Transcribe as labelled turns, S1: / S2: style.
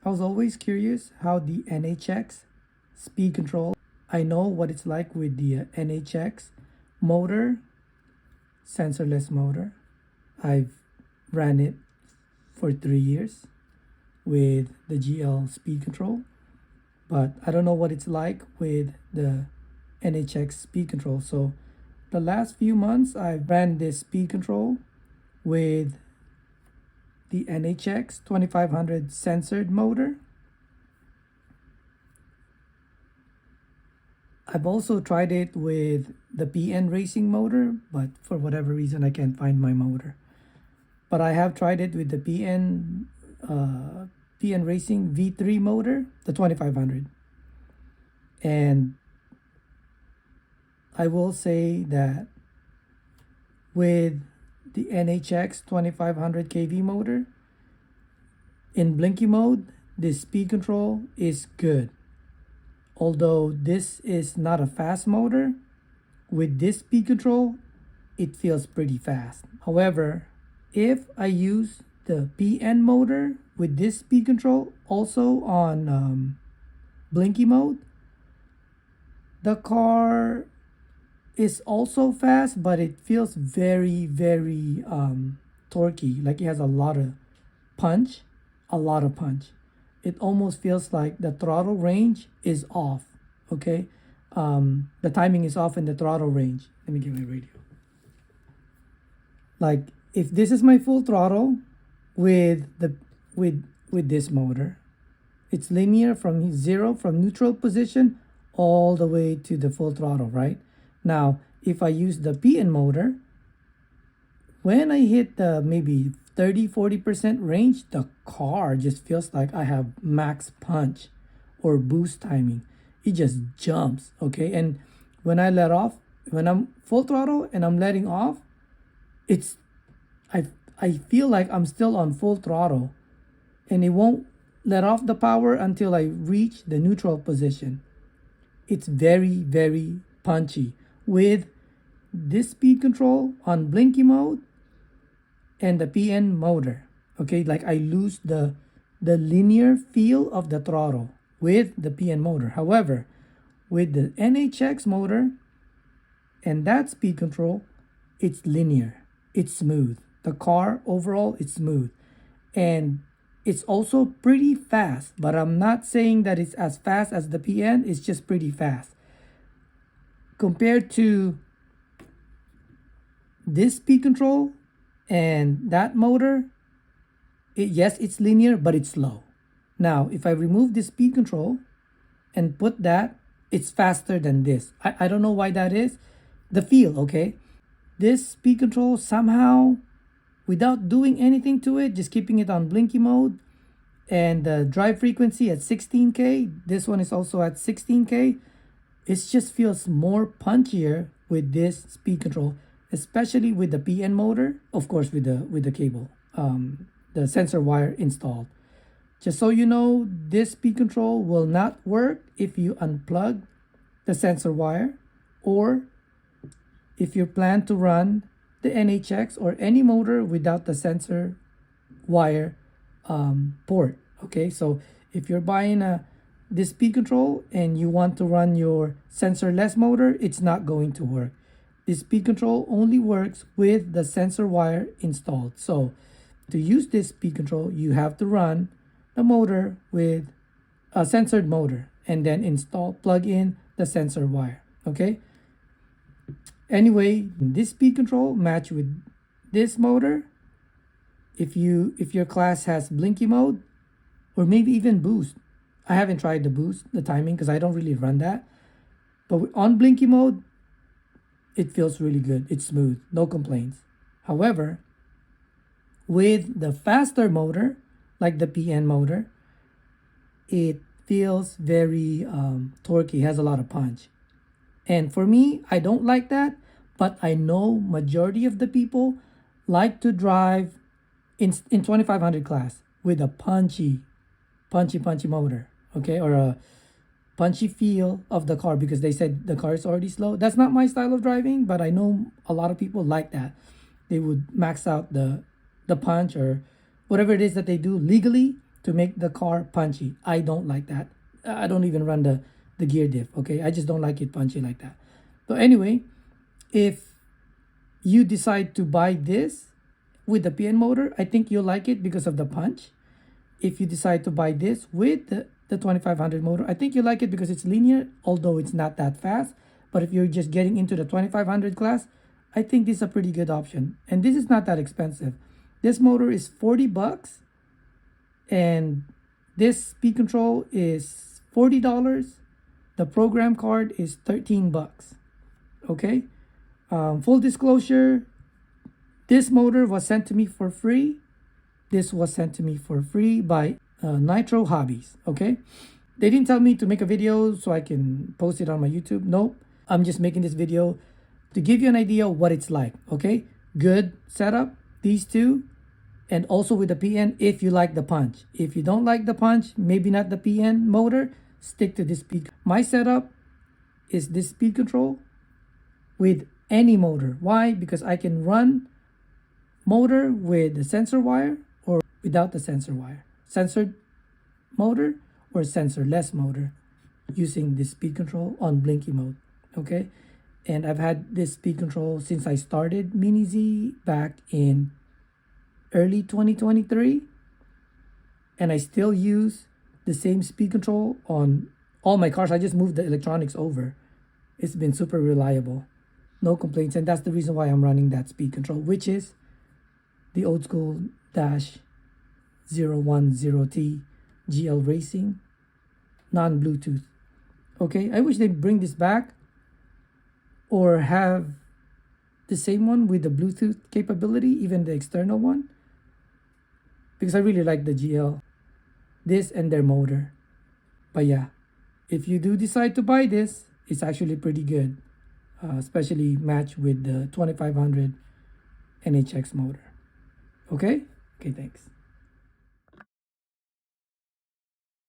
S1: I was always curious how the NHX speed control, I know what it's like with the NHX motor, sensorless motor. I've ran it for 3 years with the GL speed control, but I don't know what it's like with the NHX speed control. So the last few months I ran this speed control with the NHX 2500 censored motor. I've also tried it with the PN racing motor, but for whatever reason I can't find my motor. But I have tried it with the PN Racing V3 motor, the 2500. And I will say that with the NHX 2500 kV motor, in blinky mode, the speed control is good. Although this is not a fast motor, with this speed control, it feels pretty fast. However, if I use the PN motor with this speed control also on blinky mode, the car is also fast, but it feels very, very torquey. Like it has a lot of punch. It almost feels like the throttle range is off, okay? The timing is off in the throttle range. Let me get my radio. Like if this is my full throttle with this motor, it's linear from neutral position all the way to the full throttle, right? Now, if I use the PN motor, when I hit the maybe 30-40% range, the car just feels like I have max punch or boost timing. It just jumps, okay? And when I let off, when I'm full throttle and I'm letting off, I feel like I'm still on full throttle, and it won't let off the power until I reach the neutral position. It's very, very punchy. With this speed control on blinky mode and the PN motor, okay, like I lose the linear feel of the throttle with the PN motor. However, with the NHX motor and that speed control, it's linear, it's smooth. The car overall, it's smooth, and it's also pretty fast, but I'm not saying that it's as fast as the PN. It's just pretty fast compared to this speed control and that motor. Yes, it's linear, but it's slow. Now, if I remove this speed control and put that, it's faster than this. I don't know why that is. The feel, okay? This speed control somehow, without doing anything to it, just keeping it on blinky mode and the drive frequency at 16K, this one is also at 16K, it just feels more punchier with this speed control, especially with the PN motor, of course with the cable, the sensor wire installed. Just so you know, this speed control will not work if you unplug the sensor wire, or if you plan to run the NHX or any motor without the sensor wire port. Okay, so if you're buying this speed control and you want to run your sensorless motor, it's not going to work. This speed control only works with the sensor wire installed. So to use this speed control, you have to run the motor with a censored motor and then plug in the sensor wire. Okay. Anyway, this speed control match with this motor. If your class has blinky mode or maybe even boost. I haven't tried the boost, the timing, because I don't really run that. But on blinky mode, it feels really good. It's smooth, no complaints. However, with the faster motor, like the PN motor, it feels very torquey, has a lot of punch. And for me, I don't like that, but I know majority of the people like to drive in 2500 class with a punchy motor, okay, or a punchy feel of the car, because they said the car is already slow. That's not my style of driving, but I know a lot of people like that. They would max out the punch or whatever it is that they do legally to make the car punchy. I don't like that. I don't even run the gear diff, okay? I just don't like it punchy like that. So anyway, if you decide to buy this with the PN motor, I think you'll like it because of the punch. If you decide to buy this with the 2500 motor, I think you like it because it's linear, although it's not that fast. But if you're just getting into the 2500 class, I think this is a pretty good option. And this is not that expensive. This motor is 40 bucks. And this speed control is $40. The program card is 13 bucks. Okay. Full disclosure, this motor was sent to me for free. This was sent to me for free by Nitro Hobbies. Okay. They didn't tell me to make a video so I can post it on my YouTube. Nope. I'm just making this video to give you an idea of what it's like. Okay. Good setup. These two. And also with the PN, if you like the punch. If you don't like the punch, maybe not the PN motor, stick to this speed. My setup is this speed control with any motor. Why? Because I can run motor with the sensor wire or without the sensor wire. Censored motor or sensorless motor using this speed control on blinky mode. Okay? And I've had this speed control since I started Mini Z back in early 2023, and I still use the same speed control on all my cars. I just moved the electronics over. It's been super reliable, no complaints, and that's the reason why I'm running that speed control, which is the old school dash 010T GL Racing non-Bluetooth. Okay, I wish they'd bring this back or have the same one with the Bluetooth capability, even the external one, because I really like the GL, this and their motor. But yeah, if you do decide to buy this, it's actually pretty good, especially matched with the 2500 NHX motor. Okay, thanks.